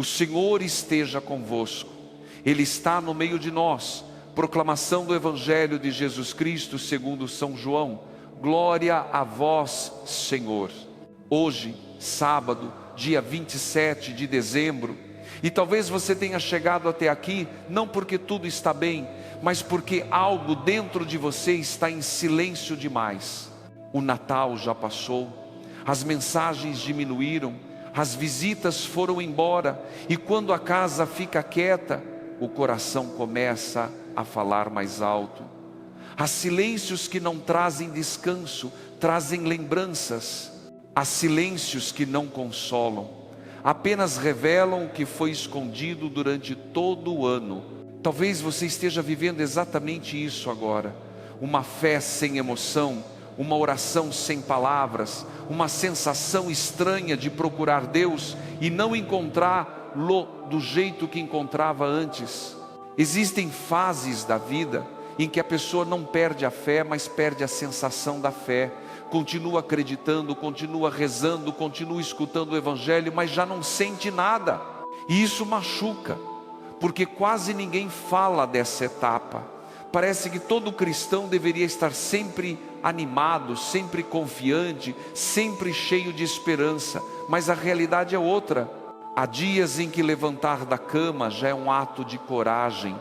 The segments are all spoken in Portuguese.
O Senhor esteja convosco. Ele está no meio de nós. Proclamação do Evangelho de Jesus Cristo segundo São João. Glória a vós, Senhor. Hoje, sábado, dia 27 de dezembro, e talvez você tenha chegado até aqui, não porque tudo está bem, mas porque algo dentro de você está em silêncio demais. O Natal já passou, as mensagens diminuíram, as visitas foram embora, e quando a casa fica quieta, o coração começa a falar mais alto. Há silêncios que não trazem descanso, trazem lembranças. Há silêncios que não consolam, apenas revelam o que foi escondido durante todo o ano. Talvez você esteja vivendo exatamente isso agora. Uma fé sem emoção, uma oração sem palavras, uma sensação estranha de procurar Deus e não encontrá-lo do jeito que encontrava antes. Existem fases da vida em que a pessoa não perde a fé, mas perde a sensação da fé. Continua acreditando, continua rezando, continua escutando o Evangelho, mas já não sente nada. E isso machuca, porque quase ninguém fala dessa etapa. Parece que todo cristão deveria estar sempre animado, sempre confiante, sempre cheio de esperança, mas a realidade é outra. Há dias em que levantar da cama já é um ato de coragem.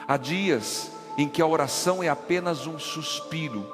Há dias em que a oração é apenas um suspiro.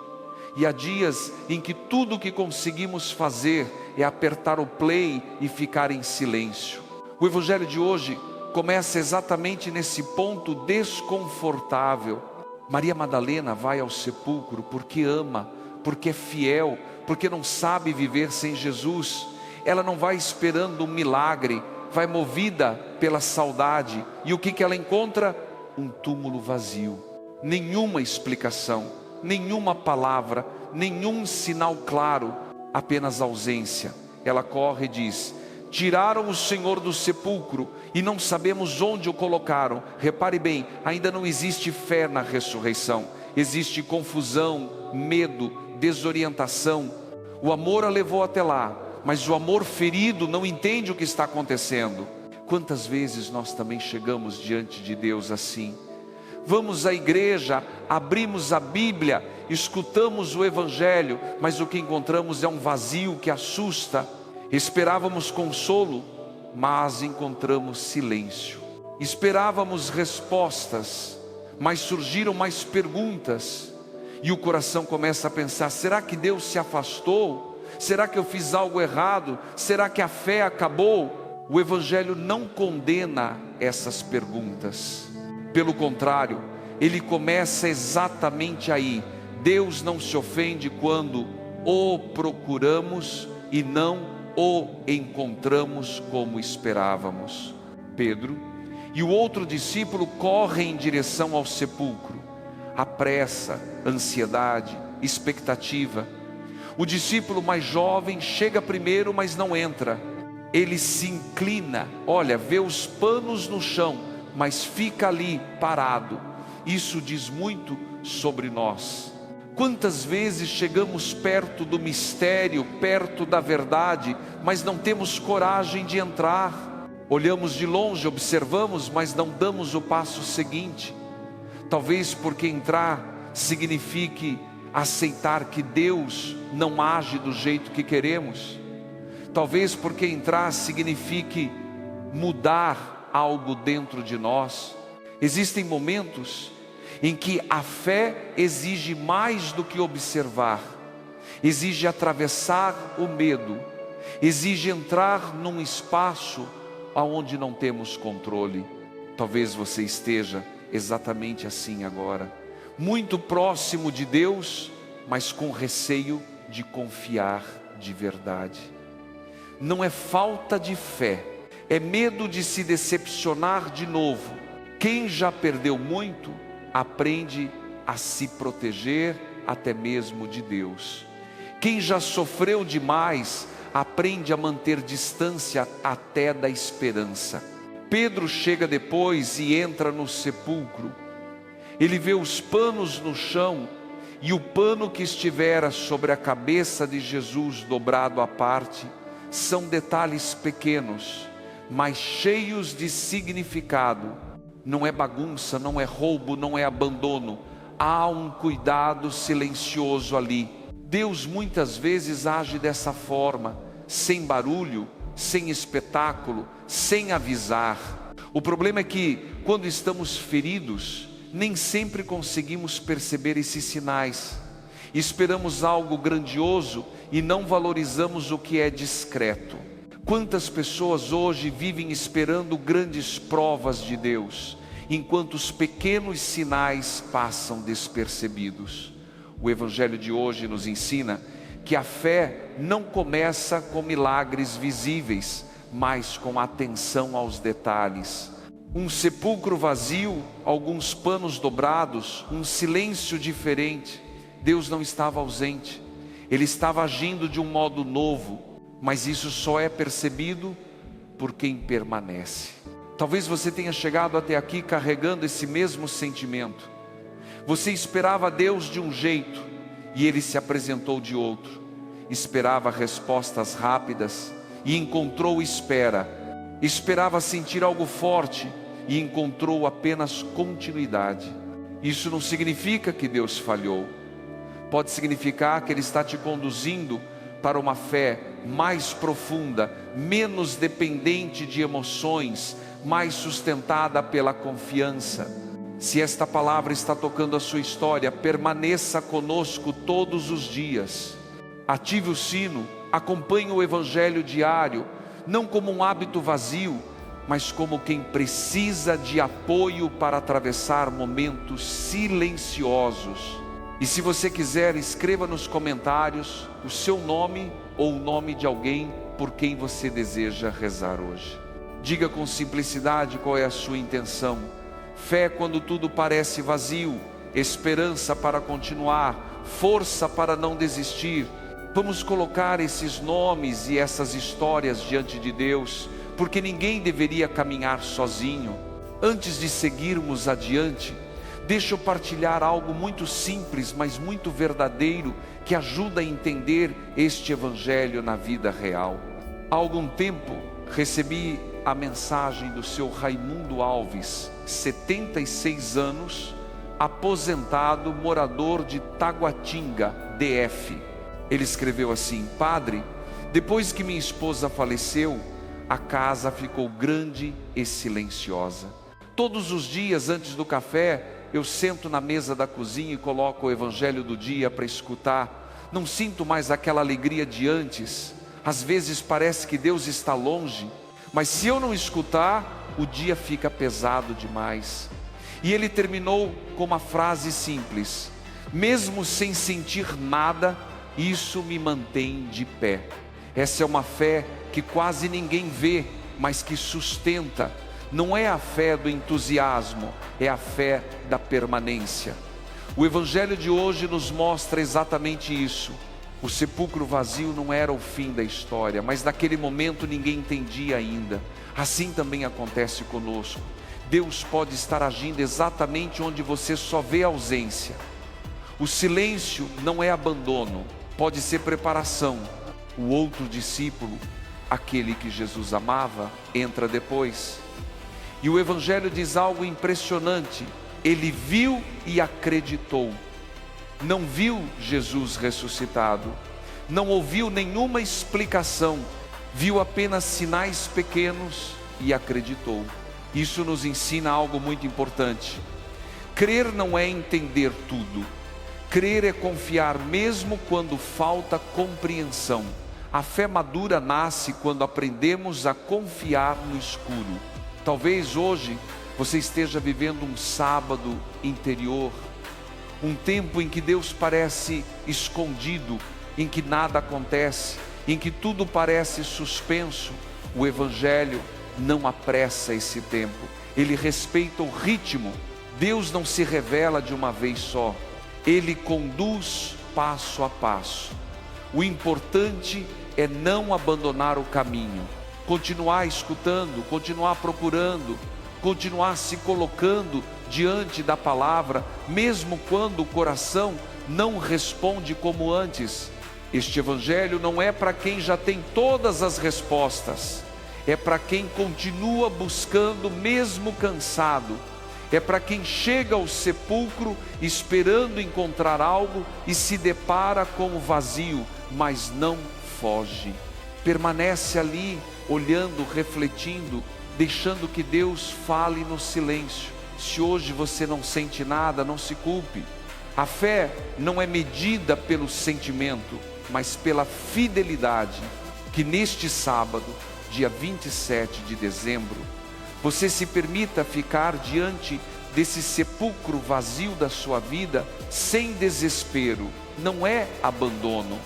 E há dias em que tudo o que conseguimos fazer é apertar o play e ficar em silêncio. O Evangelho de hoje começa exatamente nesse ponto desconfortável. Maria Madalena vai ao sepulcro porque ama, porque é fiel, porque não sabe viver sem Jesus. Ela não vai esperando um milagre, vai movida pela saudade. E o que ela encontra? Um túmulo vazio. Nenhuma explicação, nenhuma palavra, nenhum sinal claro, apenas ausência. Ela corre e diz: tiraram o Senhor do sepulcro e não sabemos onde o colocaram. Repare bem, ainda não existe fé na ressurreição. Existe confusão, medo, desorientação. O amor a levou até lá, mas o amor ferido não entende o que está acontecendo. Quantas vezes nós também chegamos diante de Deus assim? Vamos à igreja, abrimos a Bíblia, escutamos o Evangelho, mas o que encontramos é um vazio que assusta. Esperávamos consolo, mas encontramos silêncio. Esperávamos respostas, mas surgiram mais perguntas. E o coração começa a pensar: será que Deus se afastou? Será que eu fiz algo errado? Será que a fé acabou? O Evangelho não condena essas perguntas. Pelo contrário, ele começa exatamente aí. Deus não se ofende quando o procuramos e não o encontramos como esperávamos. Pedro e o outro discípulo correm em direção ao sepulcro. A pressa, ansiedade, expectativa. O discípulo mais jovem chega primeiro, mas não entra. Ele se inclina, olha, vê os panos no chão, mas fica ali parado. Isso diz muito sobre nós. Quantas vezes chegamos perto do mistério, perto da verdade, mas não temos coragem de entrar. Olhamos de longe, observamos, mas não damos o passo seguinte. Talvez porque entrar signifique aceitar que Deus não age do jeito que queremos. Talvez porque entrar signifique mudar algo dentro de nós. Existem momentos em que a fé exige mais do que observar, exige atravessar o medo, exige entrar num espaço aonde não temos controle. Talvez você esteja exatamente assim agora, muito próximo de Deus, mas com receio de confiar de verdade. Não é falta de fé, é medo de se decepcionar de novo. Quem já perdeu muito, aprende a se proteger até mesmo de Deus. Quem já sofreu demais, aprende a manter distância até da esperança. Pedro chega depois e entra no sepulcro. Ele vê os panos no chão, e o pano que estivera sobre a cabeça de Jesus dobrado à parte, são detalhes pequenos. mas cheios de significado. Não é bagunça, não é roubo, não é abandono. Há um cuidado silencioso ali. Deus muitas vezes age dessa forma, sem barulho, sem espetáculo, sem avisar. O problema é que, quando estamos feridos, nem sempre conseguimos perceber esses sinais. Esperamos algo grandioso e não valorizamos o que é discreto. Quantas pessoas hoje vivem esperando grandes provas de Deus, enquanto os pequenos sinais passam despercebidos? O Evangelho de hoje nos ensina que a fé não começa com milagres visíveis, mas com atenção aos detalhes. Um sepulcro vazio, alguns panos dobrados, um silêncio diferente. Deus não estava ausente, Ele estava agindo de um modo novo, mas isso só é percebido por quem permanece. Talvez você tenha chegado até aqui carregando esse mesmo sentimento. Você esperava Deus de um jeito e Ele se apresentou de outro. Esperava respostas rápidas e encontrou espera. Esperava sentir algo forte e encontrou apenas continuidade. Isso não significa que Deus falhou. Pode significar que Ele está te conduzindo para uma fé mais profunda, menos dependente de emoções, mais sustentada pela confiança. Se esta palavra está tocando a sua história, permaneça conosco todos os dias. Ative o sino, acompanhe o Evangelho diário, não como um hábito vazio, mas como quem precisa de apoio para atravessar momentos silenciosos. E se você quiser, escreva nos comentários o seu nome ou o nome de alguém por quem você deseja rezar hoje. Diga com simplicidade qual é a sua intenção. Fé quando tudo parece vazio, esperança para continuar, força para não desistir. Vamos colocar esses nomes e essas histórias diante de Deus, porque ninguém deveria caminhar sozinho. Antes de seguirmos adiante, deixa eu partilhar algo muito simples, mas muito verdadeiro, que ajuda a entender este Evangelho na vida real. Há algum tempo, recebi a mensagem do seu Raimundo Alves, 76 anos, aposentado, morador de Taguatinga, DF. Ele escreveu assim: Padre, depois que minha esposa faleceu, a casa ficou grande e silenciosa. Todos os dias antes do café, eu sento na mesa da cozinha e coloco o Evangelho do dia para escutar. Não sinto mais aquela alegria de antes. Às vezes parece que Deus está longe, mas se eu não escutar, o dia fica pesado demais. E ele terminou com uma frase simples: mesmo sem sentir nada, isso me mantém de pé. Essa é uma fé que quase ninguém vê, mas que sustenta. Não é a fé do entusiasmo, é a fé da permanência. O Evangelho de hoje nos mostra exatamente isso. O sepulcro vazio não era o fim da história, mas naquele momento ninguém entendia ainda. Assim também acontece conosco. Deus pode estar agindo exatamente onde você só vê ausência. O silêncio não é abandono, pode ser preparação. O outro discípulo, aquele que Jesus amava, entra depois. E o Evangelho diz algo impressionante: ele viu e acreditou. Não viu Jesus ressuscitado, não ouviu nenhuma explicação, viu apenas sinais pequenos e acreditou. Isso nos ensina algo muito importante. Crer não é entender tudo, crer é confiar mesmo quando falta compreensão. A fé madura nasce quando aprendemos a confiar no escuro. Talvez hoje você esteja vivendo um sábado interior, um tempo em que Deus parece escondido, em que nada acontece, em que tudo parece suspenso. O Evangelho não apressa esse tempo, ele respeita o ritmo. Deus não se revela de uma vez só, ele conduz passo a passo. O importante é não abandonar o caminho, continuar escutando, continuar procurando, continuar se colocando diante da palavra, mesmo quando o coração não responde como antes. Este Evangelho não é para quem já tem todas as respostas, é para quem continua buscando mesmo cansado, é para quem chega ao sepulcro esperando encontrar algo e se depara com o vazio, mas não foge. Permanece ali, olhando, refletindo, deixando que Deus fale no silêncio. Se hoje você não sente nada, não se culpe. A fé não é medida pelo sentimento, mas pela fidelidade. Que neste sábado, dia 27 de dezembro, você se permita ficar diante desse sepulcro vazio da sua vida, sem desespero. Não é abandono,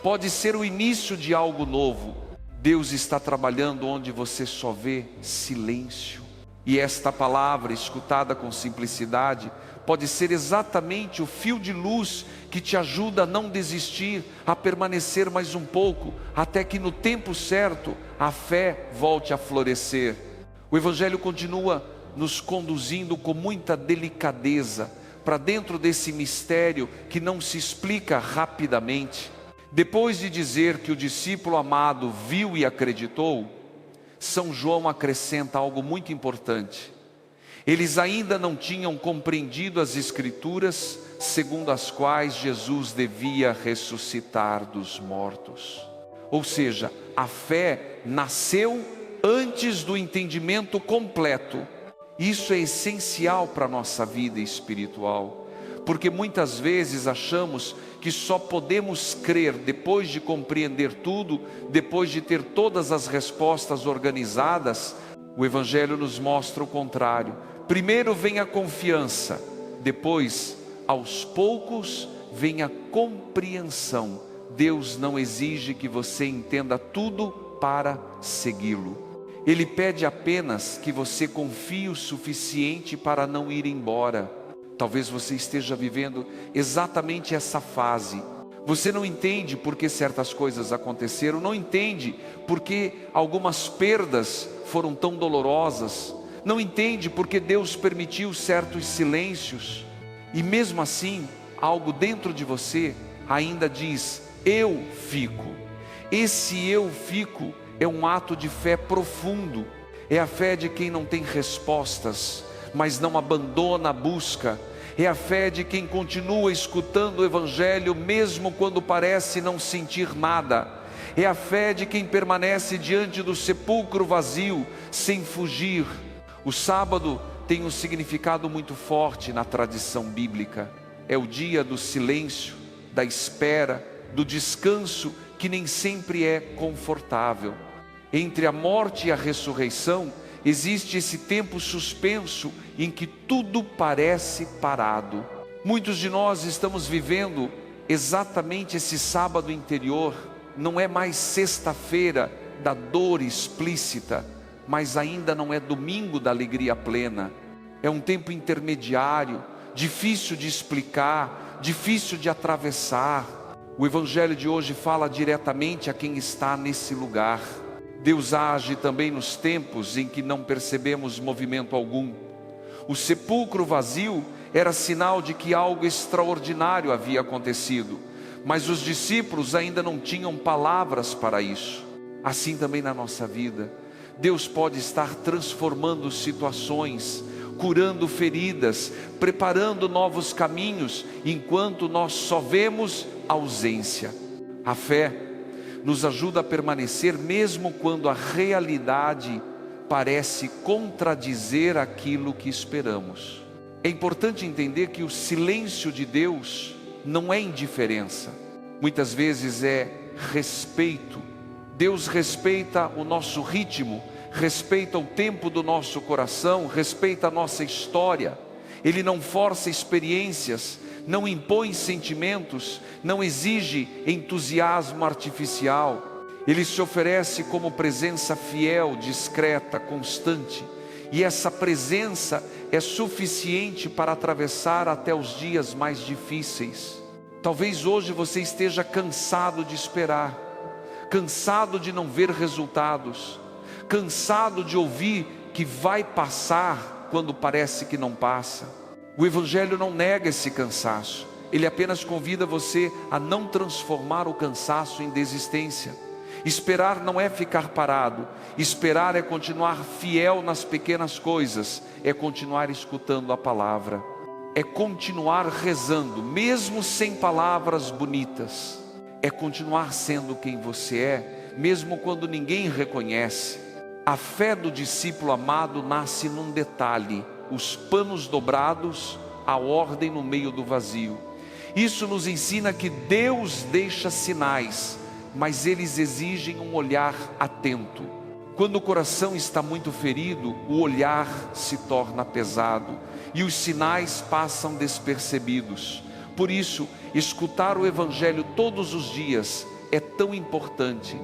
pode ser o início de algo novo. Deus está trabalhando onde você só vê silêncio. E esta palavra, escutada com simplicidade, pode ser exatamente o fio de luz que te ajuda a não desistir, a permanecer mais um pouco, até que no tempo certo a fé volte a florescer. O Evangelho continua nos conduzindo com muita delicadeza para dentro desse mistério que não se explica rapidamente. Depois de dizer que o discípulo amado viu e acreditou, São João acrescenta algo muito importante. Eles ainda não tinham compreendido as Escrituras, segundo as quais Jesus devia ressuscitar dos mortos. Ou seja, a fé nasceu antes do entendimento completo. Isso é essencial para a nossa vida espiritual, porque muitas vezes achamos que só podemos crer depois de compreender tudo, depois de ter todas as respostas organizadas. O Evangelho nos mostra o contrário. Primeiro vem a confiança, depois, aos poucos, vem a compreensão. Deus não exige que você entenda tudo para segui-lo. Ele pede apenas que você confie o suficiente para não ir embora. Talvez você esteja vivendo exatamente essa fase. Você não entende por que certas coisas aconteceram, não entende por que algumas perdas foram tão dolorosas, não entende por que Deus permitiu certos silêncios. E mesmo assim, algo dentro de você ainda diz: eu fico. Esse eu fico é um ato de fé profundo. É a fé de quem não tem respostas, mas não abandona a busca. É a fé de quem continua escutando o Evangelho, mesmo quando parece não sentir nada. É a fé de quem permanece diante do sepulcro vazio, sem fugir. O sábado tem um significado muito forte na tradição bíblica. É o dia do silêncio, da espera, do descanso, que nem sempre é confortável. Entre a morte e a ressurreição, existe esse tempo suspenso em que tudo parece parado. Muitos de nós estamos vivendo exatamente esse sábado interior. Não é mais sexta-feira da dor explícita, mas ainda não é domingo da alegria plena. É um tempo intermediário, difícil de explicar, difícil de atravessar. O Evangelho de hoje fala diretamente a quem está nesse lugar. Deus age também nos tempos em que não percebemos movimento algum. O sepulcro vazio era sinal de que algo extraordinário havia acontecido, mas os discípulos ainda não tinham palavras para isso. Assim também na nossa vida, Deus pode estar transformando situações, curando feridas, preparando novos caminhos, enquanto nós só vemos ausência. A fé nos ajuda a permanecer mesmo quando a realidade parece contradizer aquilo que esperamos. É importante entender que o silêncio de Deus não é indiferença, muitas vezes é respeito. Deus respeita o nosso ritmo, respeita o tempo do nosso coração, respeita a nossa história. Ele não força experiências, não impõe sentimentos, não exige entusiasmo artificial. Ele se oferece como presença fiel, discreta, constante. E essa presença é suficiente para atravessar até os dias mais difíceis. Talvez hoje você esteja cansado de esperar, cansado de não ver resultados, cansado de ouvir que vai passar quando parece que não passa. O Evangelho não nega esse cansaço, ele apenas convida você a não transformar o cansaço em desistência. Esperar não é ficar parado, esperar é continuar fiel nas pequenas coisas, é continuar escutando a palavra, é continuar rezando, mesmo sem palavras bonitas, é continuar sendo quem você é, mesmo quando ninguém reconhece. A fé do discípulo amado nasce num detalhe: os panos dobrados, a ordem no meio do vazio. Isso nos ensina que Deus deixa sinais, mas eles exigem um olhar atento. Quando o coração está muito ferido, o olhar se torna pesado e os sinais passam despercebidos. Por isso, escutar o Evangelho todos os dias é tão importante.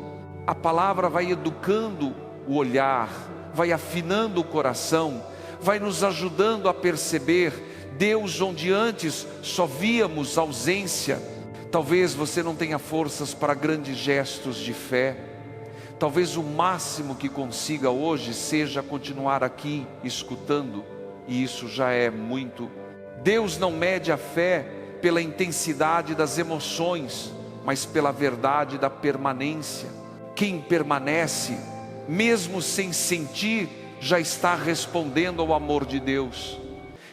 A palavra vai educando o olhar, vai afinando o coração, vai nos ajudando a perceber Deus onde antes só víamos ausência. Talvez você não tenha forças para grandes gestos de fé. Talvez o máximo que consiga hoje seja continuar aqui escutando, e isso já é muito. Deus não mede a fé pela intensidade das emoções, mas pela verdade da permanência. Quem permanece, mesmo sem sentir, já está respondendo ao amor de Deus.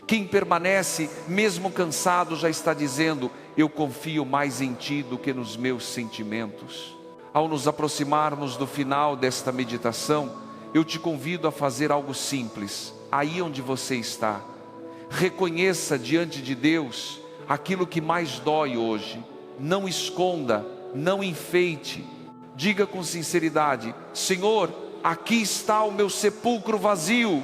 Quem permanece, mesmo cansado, já está dizendo: eu confio mais em Ti do que nos meus sentimentos. Ao nos aproximarmos do final desta meditação, eu te convido a fazer algo simples, aí onde você está. Reconheça diante de Deus aquilo que mais dói hoje. Não esconda, não enfeite. Diga com sinceridade: Senhor, aqui está o meu sepulcro vazio.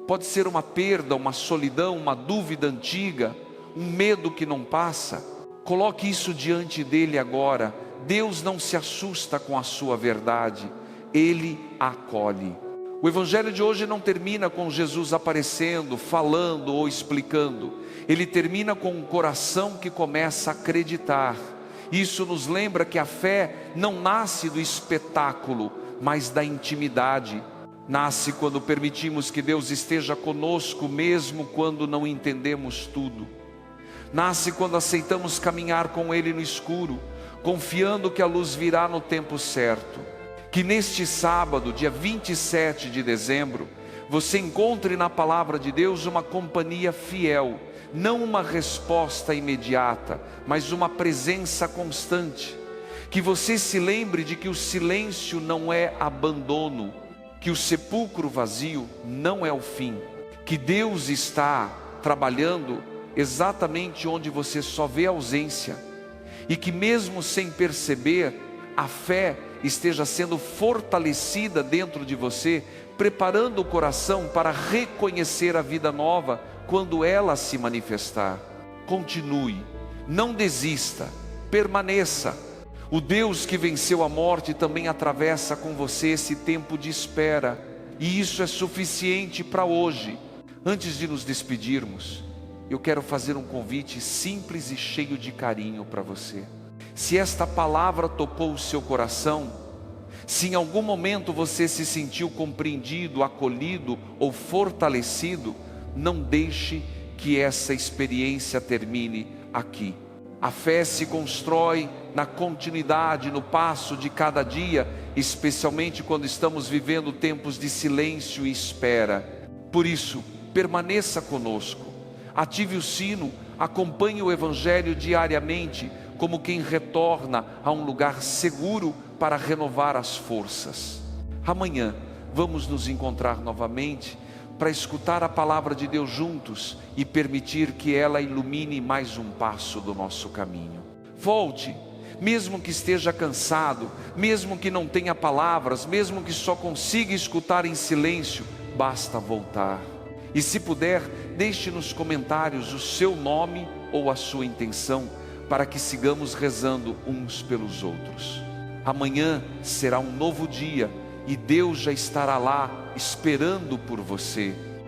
Pode ser uma perda, uma solidão, uma dúvida antiga, um medo que não passa. Coloque isso diante dele agora. Deus não se assusta com a sua verdade, Ele a acolhe. O Evangelho de hoje não termina com Jesus aparecendo, falando ou explicando. Ele termina com um coração que começa a acreditar. Isso nos lembra que a fé não nasce do espetáculo, mas da intimidade. Nasce quando permitimos que Deus esteja conosco, mesmo quando não entendemos tudo. Nasce quando aceitamos caminhar com Ele no escuro, confiando que a luz virá no tempo certo. Que neste sábado, dia 27 de dezembro, você encontre na palavra de Deus uma companhia fiel, não uma resposta imediata, mas uma presença constante. Que você se lembre de que o silêncio não é abandono, que o sepulcro vazio não é o fim, que Deus está trabalhando exatamente onde você só vê ausência, e que mesmo sem perceber, a fé esteja sendo fortalecida dentro de você, preparando o coração para reconhecer a vida nova quando ela se manifestar. Continue, não desista, permaneça. O Deus que venceu a morte também atravessa com você esse tempo de espera, e isso é suficiente para hoje. Antes de nos despedirmos, eu quero fazer um convite simples e cheio de carinho para você. Se esta palavra tocou o seu coração, se em algum momento você se sentiu compreendido, acolhido ou fortalecido, não deixe que essa experiência termine aqui. A fé se constrói na continuidade, no passo de cada dia, especialmente quando estamos vivendo tempos de silêncio e espera. Por isso, permaneça conosco, ative o sino, acompanhe o Evangelho diariamente, como quem retorna a um lugar seguro para renovar as forças. Amanhã vamos nos encontrar novamente para escutar a palavra de Deus juntos e permitir que ela ilumine mais um passo do nosso caminho. Volte, mesmo que esteja cansado, mesmo que não tenha palavras, mesmo que só consiga escutar em silêncio, basta voltar. E se puder, deixe nos comentários o seu nome ou a sua intenção, para que sigamos rezando uns pelos outros. Amanhã será um novo dia e Deus já estará lá esperando por você.